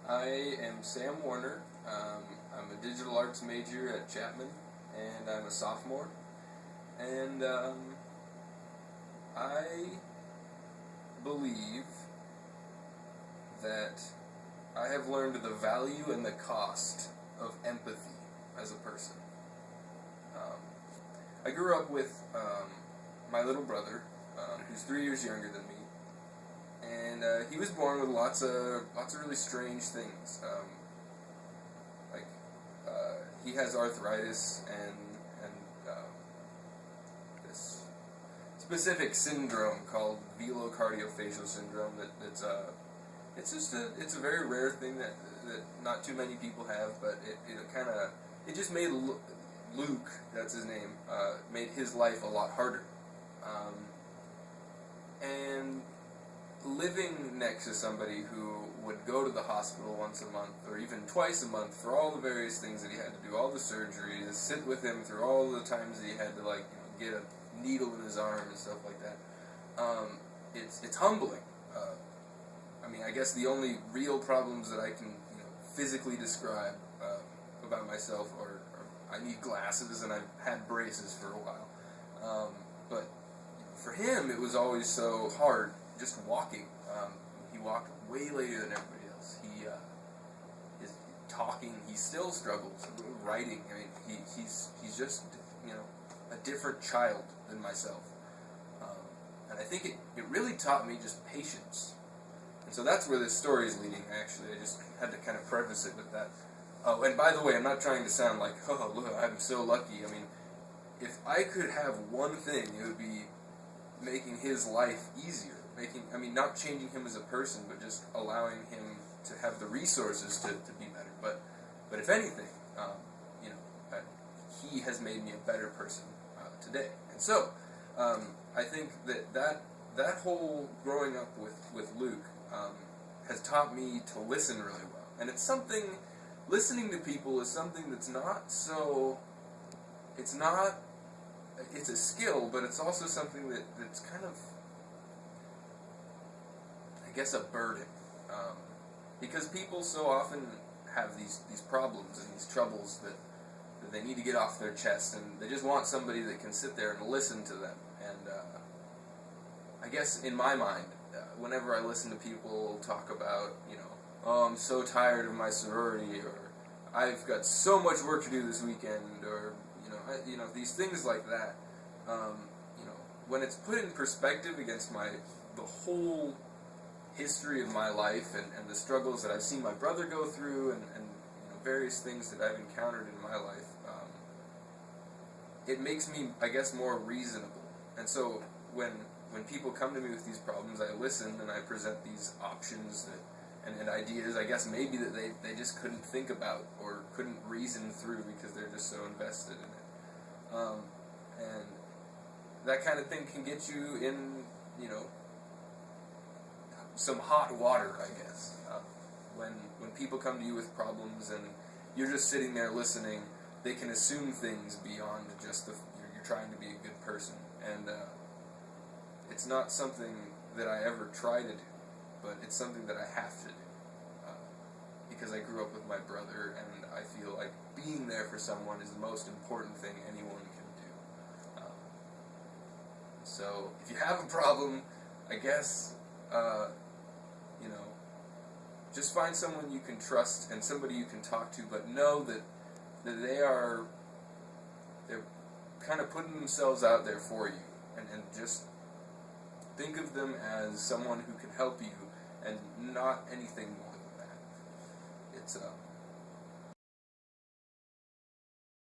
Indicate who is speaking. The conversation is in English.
Speaker 1: I am Sam Warner. I'm a digital arts major at Chapman, and I'm a sophomore. And I believe that I have learned the value and the cost of empathy as a person. I grew up with my little brother, who's 3 years younger than me. And he was born with lots of really strange things. He has arthritis and this specific syndrome called velocardiofacial syndrome. It's a very rare thing that not too many people have, but it just made Luke, that's his name, made his life a lot harder. And living next to somebody who would go to the hospital once a month or even twice a month for all the various things that he had to do, all the surgeries, sit with him through all the times that he had to get a needle in his arm and stuff like that. It's humbling. I guess the only real problems that I can physically describe about myself are I need glasses and I've had braces for a while. But for him, it was always so hard just walking. He walked way later than everybody else. His talking, he still struggles. Writing, he's just a different child than myself. And I think it really taught me just patience. And so that's where this story is leading. Actually, I just had to kind of preface it with that. Oh, and by the way, I'm not trying to sound like, oh, look, I'm so lucky. If I could have one thing, it would be making his life easier. Not changing him as a person, but just allowing him to have the resources to be better. But if anything, he has made me a better person today. And so, I think that whole growing up with Luke has taught me to listen really well. And listening to people is something that's it's a skill, but it's also something that's kind of, I guess, a burden. Because people so often have these problems and these troubles that they need to get off their chest, and they just want somebody that can sit there and listen to them. And I guess in my mind, whenever I listen to people talk about, oh, I'm so tired of my sorority, or I've got so much work to do this weekend, or these things like that, when it's put in perspective against the whole history of my life and the struggles that I've seen my brother go through and various things that I've encountered in my life, it makes me, I guess, more reasonable. And so when people come to me with these problems, I listen and I present these options and ideas, I guess maybe that they just couldn't think about or couldn't reason through because they're just so invested in it. And that kind of thing can get you in, some hot water, I guess. When people come to you with problems and you're just sitting there listening, they can assume things beyond just you're trying to be a good person. And it's not something that I ever try to do, but it's something that I have to do. Because I grew up with my brother, and I feel like being there for someone is the most important thing anyone can do. So if you have a problem, I guess, just find someone you can trust and somebody you can talk to, but know that they're kind of putting themselves out there for you, and just think of them as someone who can help you and not anything more than that. It's